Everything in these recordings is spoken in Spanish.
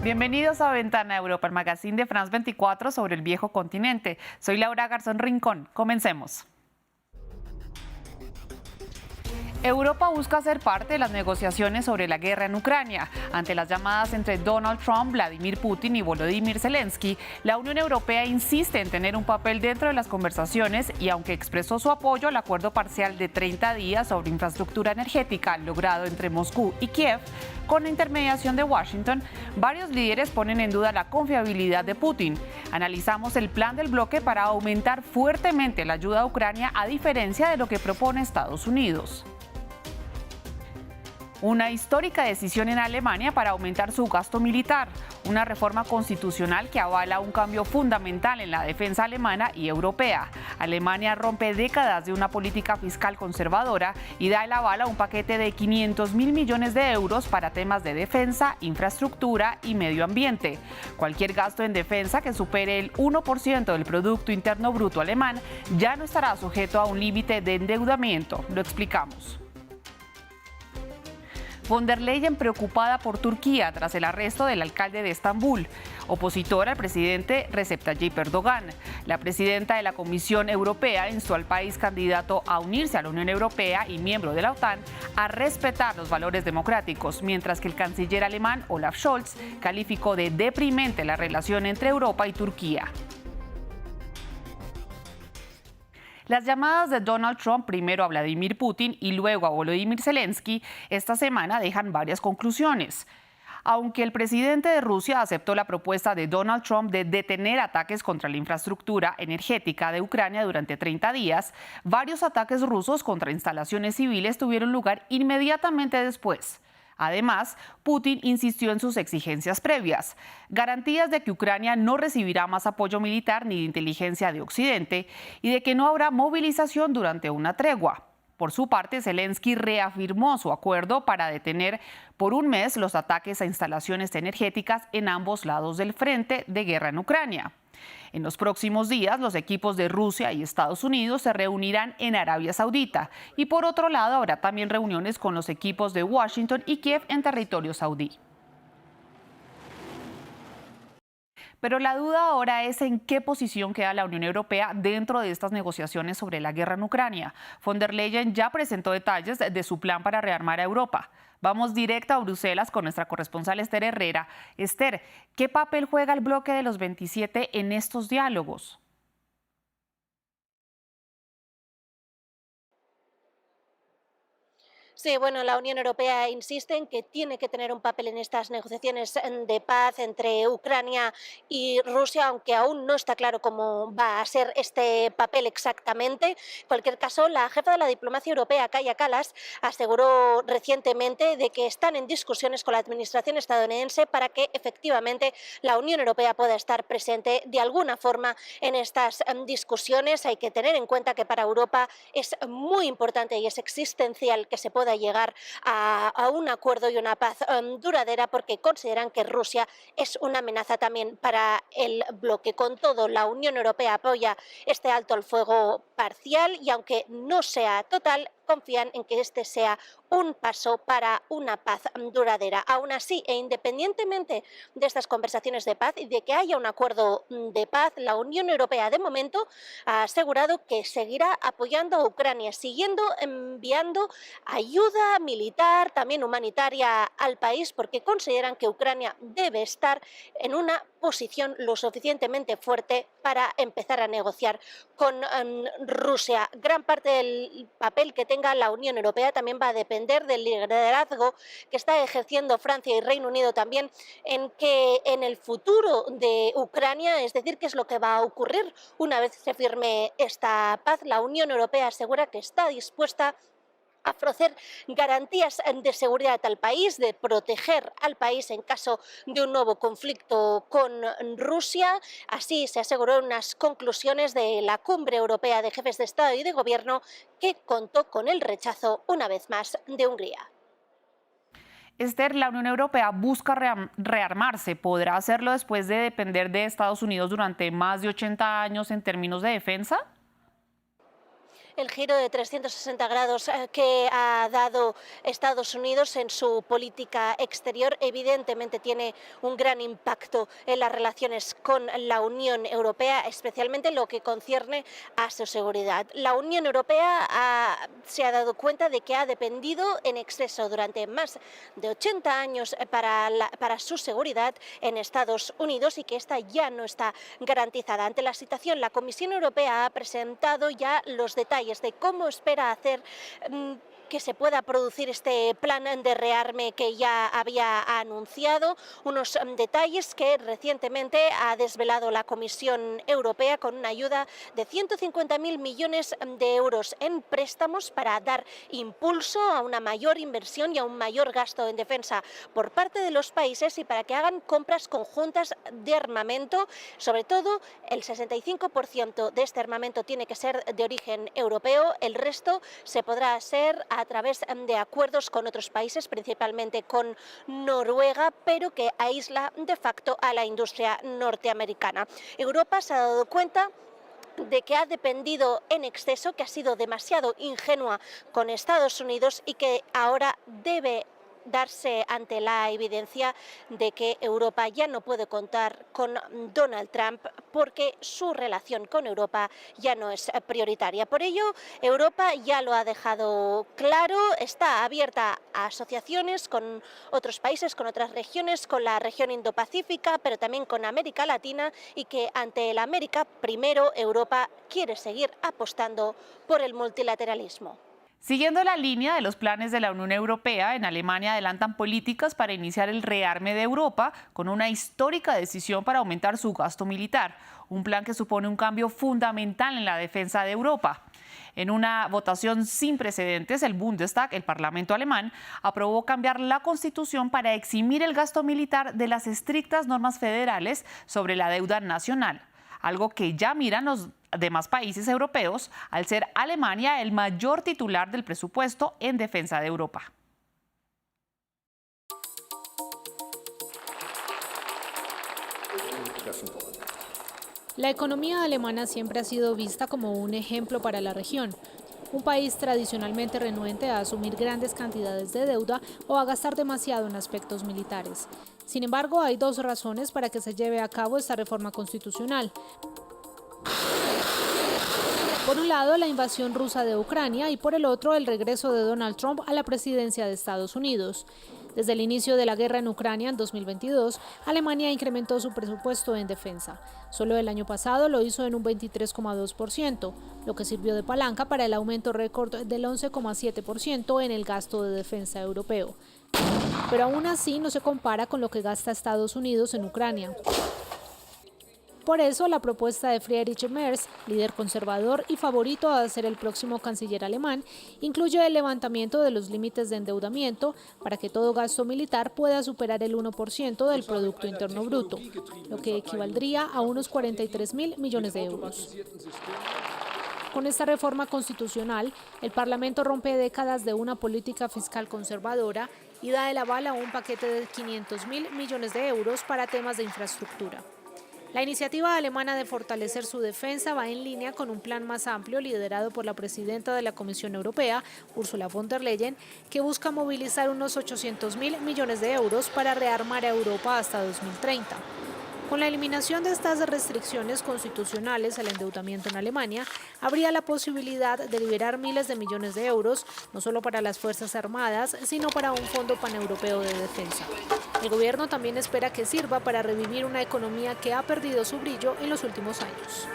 Bienvenidos a Ventana Europa, el magazine de France 24 sobre el viejo continente. Soy Laura Garzón Rincón. Comencemos. Europa busca ser parte de las negociaciones sobre la guerra en Ucrania. Ante las llamadas entre Donald Trump, Vladimir Putin y Volodymyr Zelensky, la Unión Europea insiste en tener un papel dentro de las conversaciones y aunque expresó su apoyo al acuerdo parcial de 30 días sobre infraestructura energética logrado entre Moscú y Kiev, con la intermediación de Washington, varios líderes ponen en duda la confiabilidad de Putin. Analizamos el plan del bloque para aumentar fuertemente la ayuda a Ucrania a diferencia de lo que propone Estados Unidos. Una histórica decisión en Alemania para aumentar su gasto militar, una reforma constitucional que avala un cambio fundamental en la defensa alemana y europea. Alemania rompe décadas de una política fiscal conservadora y da el aval a un paquete de 500.000 millones de euros para temas de defensa, infraestructura y medio ambiente. Cualquier gasto en defensa que supere el 1% del Producto Interno Bruto alemán ya no estará sujeto a un límite de endeudamiento. Lo explicamos. Von der Leyen preocupada por Turquía tras el arresto del alcalde de Estambul, opositor al presidente Recep Tayyip Erdogan. La presidenta de la Comisión Europea instó al país candidato a unirse a la Unión Europea y miembro de la OTAN a respetar los valores democráticos, mientras que el canciller alemán Olaf Scholz calificó de deprimente la relación entre Europa y Turquía. Las llamadas de Donald Trump primero a Vladimir Putin y luego a Volodymyr Zelensky esta semana dejan varias conclusiones. Aunque el presidente de Rusia aceptó la propuesta de Donald Trump de detener ataques contra la infraestructura energética de Ucrania durante 30 días, varios ataques rusos contra instalaciones civiles tuvieron lugar inmediatamente después. Además, Putin insistió en sus exigencias previas, garantías de que Ucrania no recibirá más apoyo militar ni de inteligencia de Occidente y de que no habrá movilización durante una tregua. Por su parte, Zelensky reafirmó su acuerdo para detener por un mes los ataques a instalaciones energéticas en ambos lados del frente de guerra en Ucrania. En los próximos días, los equipos de Rusia y Estados Unidos se reunirán en Arabia Saudita y por otro lado habrá también reuniones con los equipos de Washington y Kiev en territorio saudí. Pero la duda ahora es en qué posición queda la Unión Europea dentro de estas negociaciones sobre la guerra en Ucrania. Von der Leyen ya presentó detalles de su plan para rearmar a Europa. Vamos directo a Bruselas con nuestra corresponsal Esther Herrera. Esther, ¿qué papel juega el bloque de los 27 en estos diálogos? Sí, bueno, la Unión Europea insiste en que tiene que tener un papel en estas negociaciones de paz entre Ucrania y Rusia, aunque aún no está claro cómo va a ser este papel exactamente. En cualquier caso, la jefa de la diplomacia europea, Kaja Kallas, aseguró recientemente de que están en discusiones con la administración estadounidense para que efectivamente la Unión Europea pueda estar presente de alguna forma en estas discusiones. Hay que tener en cuenta que para Europa es muy importante y es existencial que se pueda llegar a un acuerdo y una paz duradera, porque consideran que Rusia es una amenaza también para el bloque. Con todo, la Unión Europea apoya este alto al fuego parcial y aunque no sea total, confían en que este sea un paso para una paz duradera. Aún así, e independientemente de estas conversaciones de paz y de que haya un acuerdo de paz, la Unión Europea de momento ha asegurado que seguirá apoyando a Ucrania, siguiendo enviando ayuda militar, también humanitaria al país, porque consideran que Ucrania debe estar en una posición lo suficientemente fuerte para empezar a negociar con Rusia. Gran parte del papel que tenga la Unión Europea también va a depender del liderazgo que está ejerciendo Francia y Reino Unido también en el futuro de Ucrania, es decir, qué es lo que va a ocurrir una vez se firme esta paz. La Unión Europea asegura que está dispuesta a ofrecer garantías de seguridad al país, de proteger al país en caso de un nuevo conflicto con Rusia. Así se aseguró en unas conclusiones de la Cumbre Europea de Jefes de Estado y de Gobierno, que contó con el rechazo, una vez más, de Hungría. Esther, la Unión Europea busca rearmarse. ¿Podrá hacerlo después de depender de Estados Unidos durante más de 80 años en términos de defensa? El giro de 360 grados que ha dado Estados Unidos en su política exterior evidentemente tiene un gran impacto en las relaciones con la Unión Europea, especialmente en lo que concierne a su seguridad. La Unión Europea se ha dado cuenta de que ha dependido en exceso durante más de 80 años para su seguridad en Estados Unidos y que esta ya no está garantizada. Ante la situación, la Comisión Europea ha presentado ya los detalles de cómo espera hacer que se pueda producir este plan de rearme que ya había anunciado, unos detalles que recientemente ha desvelado la Comisión Europea con una ayuda de 150.000 millones de euros en préstamos para dar impulso a una mayor inversión y a un mayor gasto en defensa por parte de los países y para que hagan compras conjuntas de armamento. Sobre todo, el 65% de este armamento tiene que ser de origen europeo, el resto se podrá hacer a través de acuerdos con otros países, principalmente con Noruega, pero que aísla de facto a la industria norteamericana. Europa se ha dado cuenta de que ha dependido en exceso, que ha sido demasiado ingenua con Estados Unidos y que ahora debe darse ante la evidencia de que Europa ya no puede contar con Donald Trump porque su relación con Europa ya no es prioritaria. Por ello, Europa ya lo ha dejado claro, está abierta a asociaciones con otros países, con otras regiones, con la región Indo-Pacífica, pero también con América Latina y que ante el América primero Europa quiere seguir apostando por el multilateralismo. Siguiendo la línea de los planes de la Unión Europea, en Alemania adelantan políticas para iniciar el rearme de Europa con una histórica decisión para aumentar su gasto militar, un plan que supone un cambio fundamental en la defensa de Europa. En una votación sin precedentes, el Bundestag, el Parlamento alemán, aprobó cambiar la Constitución para eximir el gasto militar de las estrictas normas federales sobre la deuda nacional, algo que ya miran los demás países europeos, al ser Alemania el mayor titular del presupuesto en defensa de Europa. La economía alemana siempre ha sido vista como un ejemplo para la región. Un país tradicionalmente renuente a asumir grandes cantidades de deuda o a gastar demasiado en aspectos militares. Sin embargo, hay dos razones para que se lleve a cabo esta reforma constitucional. Por un lado, la invasión rusa de Ucrania y por el otro, el regreso de Donald Trump a la presidencia de Estados Unidos. Desde el inicio de la guerra en Ucrania en 2022, Alemania incrementó su presupuesto en defensa. Solo el año pasado lo hizo en un 23,2%, lo que sirvió de palanca para el aumento récord del 11,7% en el gasto de defensa europeo. Pero aún así no se compara con lo que gasta Estados Unidos en Ucrania. Por eso, la propuesta de Friedrich Merz, líder conservador y favorito a ser el próximo canciller alemán, incluye el levantamiento de los límites de endeudamiento para que todo gasto militar pueda superar el 1% del Producto Interno Bruto, lo que equivaldría a unos 43.000 millones de euros. Con esta reforma constitucional, el Parlamento rompe décadas de una política fiscal conservadora y da el aval a un paquete de 500.000 millones de euros para temas de infraestructura. La iniciativa alemana de fortalecer su defensa va en línea con un plan más amplio liderado por la presidenta de la Comisión Europea, Ursula von der Leyen, que busca movilizar unos 800.000 millones de euros para rearmar a Europa hasta 2030. Con la eliminación de estas restricciones constitucionales al endeudamiento en Alemania, habría la posibilidad de liberar miles de millones de euros, no solo para las Fuerzas Armadas, sino para un fondo paneuropeo de defensa. El gobierno también espera que sirva para revivir una economía que ha perdido su brillo en los últimos años.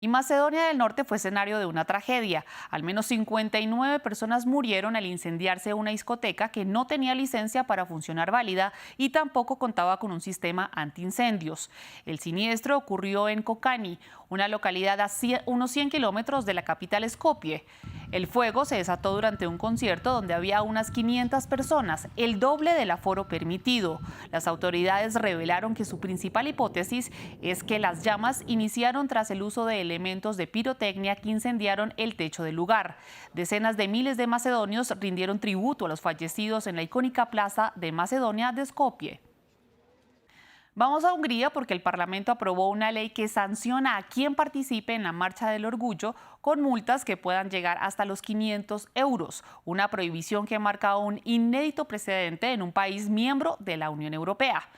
Y Macedonia del Norte fue escenario de una tragedia. Al menos 59 personas murieron al incendiarse una discoteca que no tenía licencia para funcionar válida y tampoco contaba con un sistema antiincendios. El siniestro ocurrió en Kokani, una localidad a unos 100 kilómetros de la capital Skopje. El fuego se desató durante un concierto donde había unas 500 personas, el doble del aforo permitido. Las autoridades revelaron que su principal hipótesis es que las llamas iniciaron tras el uso de elementos de pirotecnia que incendiaron el techo del lugar. Decenas de miles de macedonios rindieron tributo a los fallecidos en la icónica plaza de Macedonia de Skopje. Vamos a Hungría porque el Parlamento aprobó una ley que sanciona a quien participe en la Marcha del Orgullo con multas que puedan llegar hasta los 500 euros, una prohibición que marca un inédito precedente en un país miembro de la Unión Europea.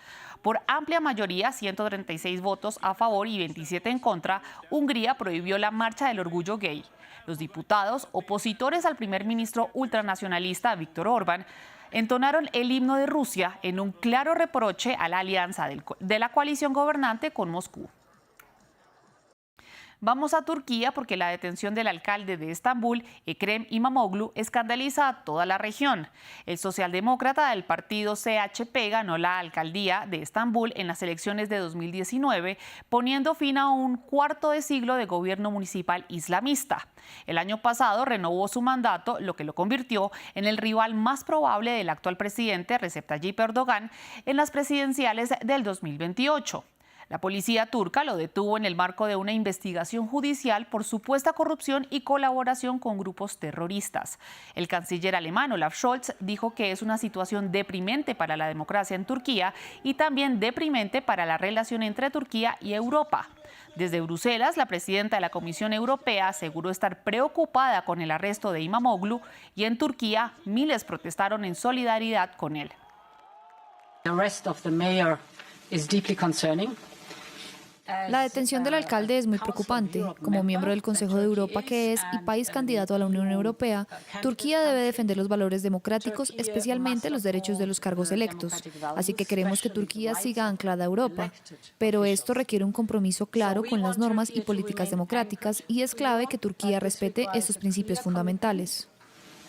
Por amplia mayoría, 136 votos a favor y 27 en contra, Hungría prohibió la Marcha del Orgullo gay. Los diputados, opositores al primer ministro ultranacionalista Viktor Orbán, entonaron el himno de Rusia en un claro reproche a la alianza de la coalición gobernante con Moscú. Vamos a Turquía porque la detención del alcalde de Estambul, Ekrem İmamoğlu, escandaliza a toda la región. El socialdemócrata del partido CHP ganó la alcaldía de Estambul en las elecciones de 2019, poniendo fin a un cuarto de siglo de gobierno municipal islamista. El año pasado renovó su mandato, lo que lo convirtió en el rival más probable del actual presidente Recep Tayyip Erdogan en las presidenciales del 2028. La policía turca lo detuvo en el marco de una investigación judicial por supuesta corrupción y colaboración con grupos terroristas. El canciller alemán Olaf Scholz dijo que es una situación deprimente para la democracia en Turquía y también deprimente para la relación entre Turquía y Europa. Desde Bruselas, la presidenta de la Comisión Europea aseguró estar preocupada con el arresto de İmamoğlu y en Turquía miles protestaron en solidaridad con él. The arrest of the mayor is deeply concerning. La detención del alcalde es muy preocupante. Como miembro del Consejo de Europa que es y país candidato a la Unión Europea, Turquía debe defender los valores democráticos, especialmente los derechos de los cargos electos. Así que queremos que Turquía siga anclada a Europa. Pero esto requiere un compromiso claro con las normas y políticas democráticas y es clave que Turquía respete estos principios fundamentales.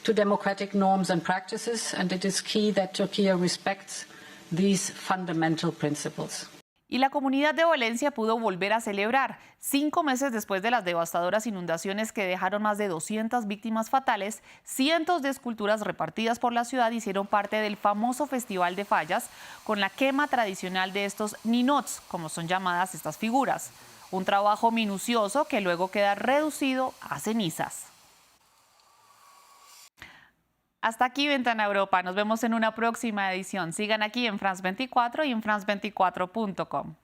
To democratic norms and practices, and it is key that Turkey respects these fundamental principles. Y la comunidad de Valencia pudo volver a celebrar. 5 meses después de las devastadoras inundaciones que dejaron más de 200 víctimas fatales, cientos de esculturas repartidas por la ciudad hicieron parte del famoso Festival de Fallas con la quema tradicional de estos ninots, como son llamadas estas figuras. Un trabajo minucioso que luego queda reducido a cenizas. Hasta aquí Ventana Europa. Nos vemos en una próxima edición. Sigan aquí en France 24 y en france24.com.